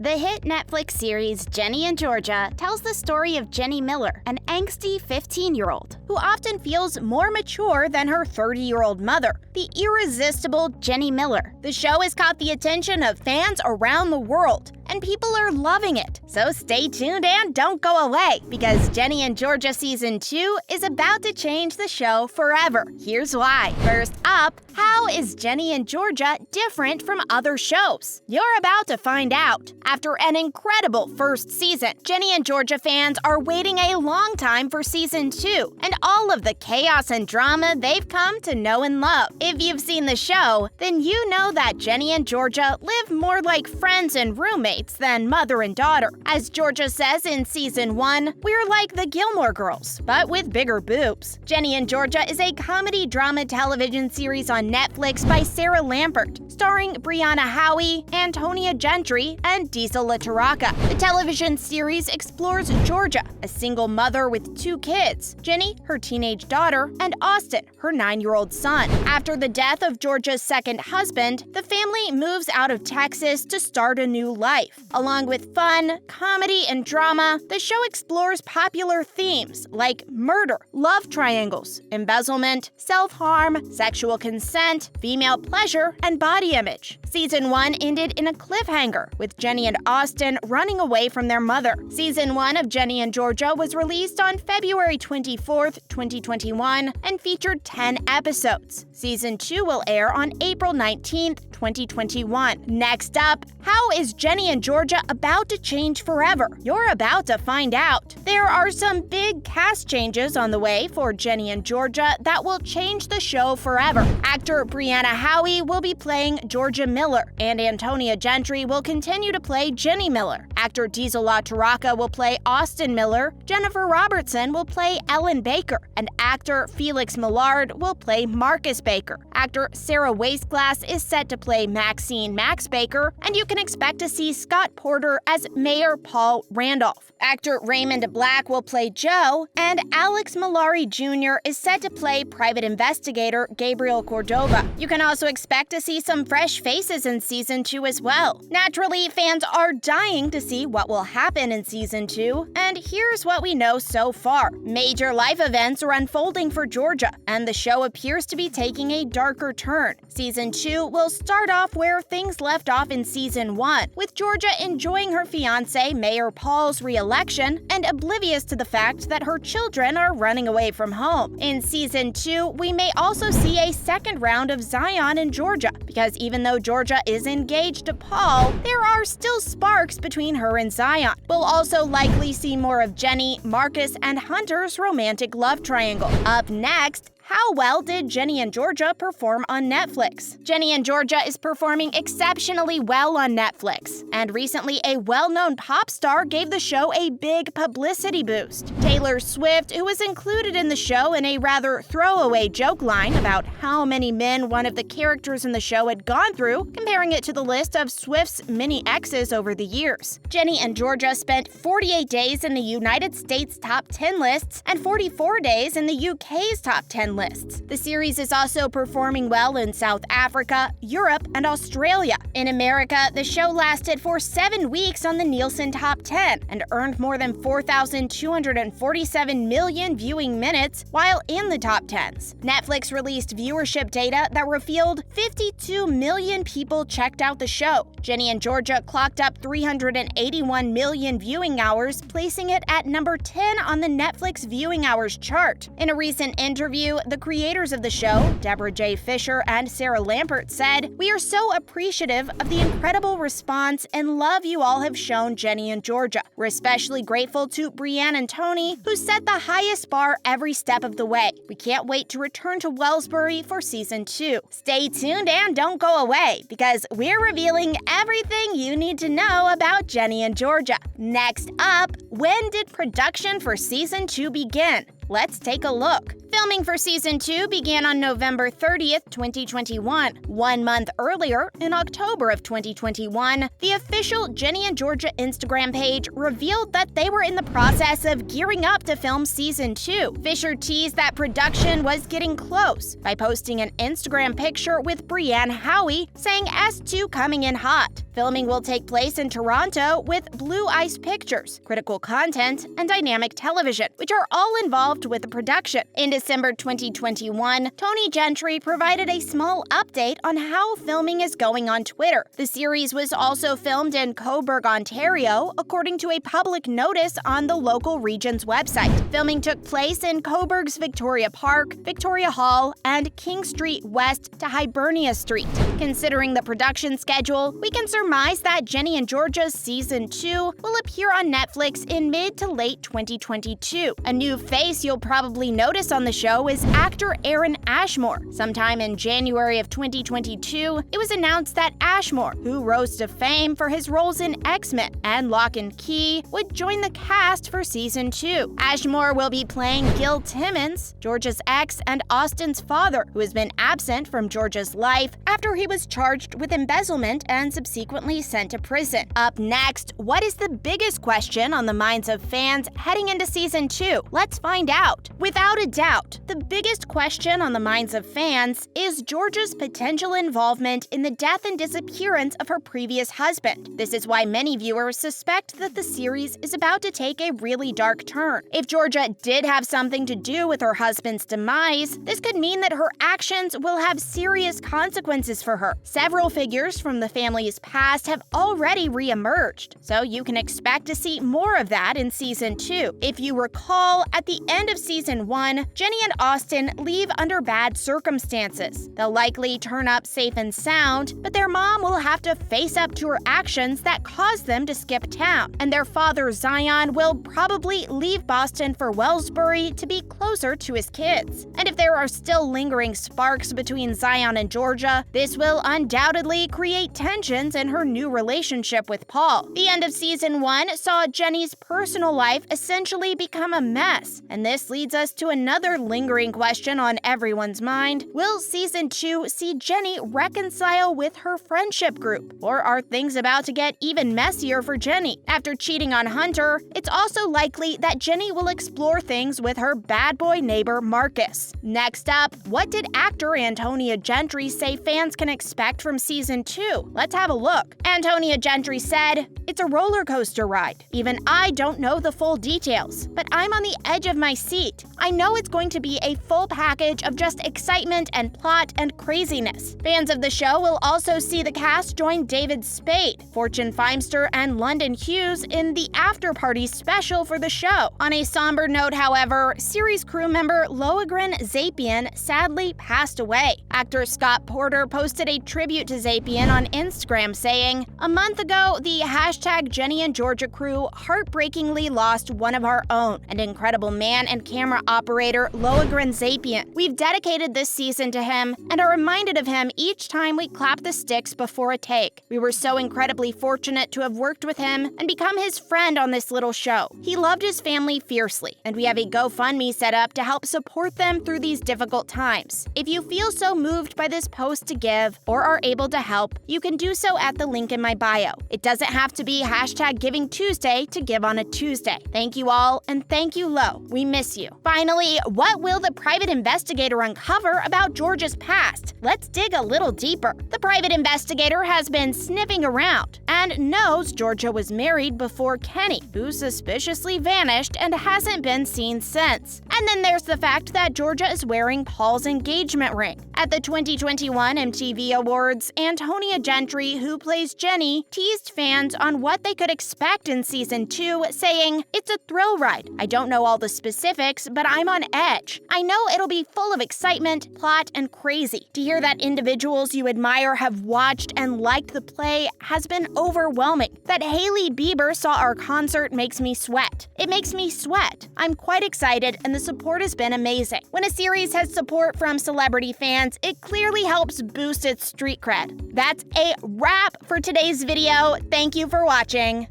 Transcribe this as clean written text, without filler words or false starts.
The hit Netflix series Ginny and Georgia tells the story of Jenny Miller, an angsty 15-year-old who often feels more mature than her 30-year-old mother, the irresistible Jenny Miller. The show has caught the attention of fans around the world, and people are loving it. So stay tuned and don't go away, because Ginny and Georgia Season 2 is about to change the show forever. Here's why. First up, how is Ginny and Georgia different from other shows? You're about to find out. After an incredible first season, Ginny and Georgia fans are waiting a long time for Season 2, and all of the chaos and drama they've come to know and love. If you've seen the show, then you know that Ginny and Georgia live more like friends and roommates than mother and daughter. As Georgia says in Season 1, we're like the Gilmore Girls, but with bigger boobs. Ginny and Georgia is a comedy drama television series on Netflix by Sarah Lampert, starring Brianna Howie, Antonia Gentry, and Diesel LaTaraka. The television series explores Georgia, a single mother with 2 kids, Ginny, her teenage daughter, and Austin, her 9-year-old son. After the death of Georgia's second husband, the family moves out of Texas to start a new life. Along with fun, comedy, and drama, the show explores popular themes like murder, love triangles, embezzlement, self-harm, sexual consent, female pleasure, and body image. Season 1 ended in a cliffhanger, with Ginny and Austin running away from their mother. Season 1 of Ginny and Georgia was released on February 24th, 2021, and featured 10 episodes. Season 2 will air on April 19th, 2021. Next up, how is Ginny and Georgia about to change forever? You're about to find out. There are some big cast changes on the way for Ginny and Georgia that will change the show forever. Actor Brianna Howie will be playing Georgia Miller, and Antonia Gentry will continue to play Ginny Miller. Actor Diesel LaTaraka will play Austin Miller, Jennifer Robertson will play Ellen Baker, and actor Felix Millard will play Marcus Baker. Actor Sarah Wasteglass is set to play Maxine Max Baker, and you can expect to see Scott Porter as Mayor Paul Randolph. Actor Raymond Black will play Joe, and Alex Malari Jr. is set to play private investigator Gabriel Cordova. You can also expect to see some fresh faces in Season 2 as well. Naturally, fans are dying to see what will happen in Season 2, and here's what we know so far. Major life events are unfolding for Georgia, and the show appears to be taking a darker turn. Season 2 will start off where things left off in Season 1, with Georgia enjoying her fiancé Mayor Paul's re-election and oblivious to the fact that her children are running away from home. In Season 2, we may also see a second round of Zion in Georgia, because even though Georgia is engaged to Paul, there are still sparks between her and Zion. We'll also likely see more of Jenny, Marcus, and Hunter's romantic love triangle. Up next, how well did Ginny and Georgia perform on Netflix? Ginny and Georgia is performing exceptionally well on Netflix, and recently a well-known pop star gave the show a big publicity boost. Taylor Swift, who was included in the show in a rather throwaway joke line about how many men one of the characters in the show had gone through, comparing it to the list of Swift's many exes over the years. Ginny and Georgia spent 48 days in the United States top 10 lists and 44 days in the UK's top 10 lists. The series is also performing well in South Africa, Europe, and Australia. In America, the show lasted for 7 weeks on the Nielsen Top 10 and earned more than 4,247 million viewing minutes while in the top 10s. Netflix released viewership data that revealed 52 million people checked out the show. Ginny and Georgia clocked up 381 million viewing hours, placing it at number 10 on the Netflix viewing hours chart. In a recent interview, the creators of the show, Deborah J. Fisher and Sarah Lampert, said, "We are so appreciative of the incredible response and love you all have shown Ginny and Georgia. We're especially grateful to Brianne and Tony, who set the highest bar every step of the way. We can't wait to return to Wellsbury for Season 2. Stay tuned and don't go away, because we're revealing everything you need to know about Ginny and Georgia. Next up, when did production for Season 2 begin? Let's take a look. Filming for Season 2 began on November 30th, 2021. 1 month earlier, in October of 2021, the official Ginny and Georgia Instagram page revealed that they were in the process of gearing up to film Season 2. Fisher teased that production was getting close by posting an Instagram picture with Brianne Howie saying S2 coming in hot. Filming will take place in Toronto with Blue Ice Pictures, Critical Content, and Dynamic Television, which are all involved with the production. In December 2021, Tony Gentry provided a small update on how filming is going on Twitter. The series was also filmed in Cobourg, Ontario, according to a public notice on the local region's website. Filming took place in Cobourg's Victoria Park, Victoria Hall, and King Street West to Hibernia Street. Considering the production schedule, we can surmise that Ginny and Georgia's Season 2 will appear on Netflix in mid to late 2022. A new face you'll probably notice on the show is actor Aaron Ashmore. Sometime in January of 2022, it was announced that Ashmore, who rose to fame for his roles in X-Men and Lock and Key, would join the cast for Season 2. Ashmore will be playing Gil Timmons, Georgia's ex and Austin's father, who has been absent from Georgia's life after he was charged with embezzlement and subsequently sent to prison. Up next, what is the biggest question on the minds of fans heading into Season 2? Let's find out. Without a doubt, the biggest question on the minds of fans is Georgia's potential involvement in the death and disappearance of her previous husband. This is why many viewers suspect that the series is about to take a really dark turn. If Georgia did have something to do with her husband's demise, this could mean that her actions will have serious consequences for her. Several figures from the family's past have already re-emerged, so you can expect to see more of that in Season 2. If you recall, at the end of Season 1, Ginny and Austin leave under bad circumstances. They'll likely turn up safe and sound, but their mom will have to face up to her actions that caused them to skip town. And their father, Zion, will probably leave Boston for Wellsbury to be closer to his kids. And if there are still lingering sparks between Zion and Georgia, this will undoubtedly create tensions in her new relationship with Paul. The end of Season 1 saw Jenny's personal life essentially become a mess, and this leads us to another lingering question on everyone's mind. Will Season 2 see Jenny reconcile with her friendship group? Or are things about to get even messier for Jenny? After cheating on Hunter, it's also likely that Jenny will explore things with her bad boy neighbor Marcus. Next up, what did actor Antonia Gentry say fans can expect from Season 2? Let's have a look. Antonia Gentry said, "It's a roller coaster ride. Even I don't know the full details, but I'm on the edge of my seat. I know it's going to be a full package of just excitement and plot and craziness." Fans of the show will also see the cast join David Spade, Fortune Feimster, and London Hughes in the after-party special for the show. On a somber note, however, series crew member Lohengrin Zapiain sadly passed away. Actor Scott Porter posted a tribute to Zapiain on Instagram saying, "A month ago, the hashtag Ginny and Georgia crew heartbreakingly lost one of our own, an incredible man and camera operator, Lohengrin Zapiain. We've dedicated this season to him and are reminded of him each time we clap the sticks before a take. We were so incredibly fortunate to have worked with him and become his friend on this little show. He loved his family fiercely, and we have a GoFundMe set up to help support them through these difficult times. If you feel so moved by this post to give or are able to help, you can do so at the link in my bio. It doesn't have to be hashtag Giving Tuesday to give on a Tuesday. Thank you all, and thank you, Lo. We miss you." Finally, what will the private investigator uncover about Georgia's past? Let's dig a little deeper. The private investigator has been sniffing around and knows Georgia was married before Kenny, who suspiciously vanished and hasn't been seen since. And then there's the fact that Georgia is wearing Paul's engagement ring. At the 2021 MTV Awards, Antonia Gentry, who plays Jenny, teased fans on what they could expect in Season 2, saying, "It's a thrill ride. I don't know all the specifics, but I'm on edge. I know it'll be full of excitement, plot, and crazy. To hear that individuals you admire have watched and liked the play has been overwhelming. That Hailey Bieber saw our concert makes me sweat. It makes me sweat. I'm quite excited, and the support has been amazing. When a series has support from celebrity fans, it clearly helps boost its street cred." That's a wrap for today's video. Thank you for watching.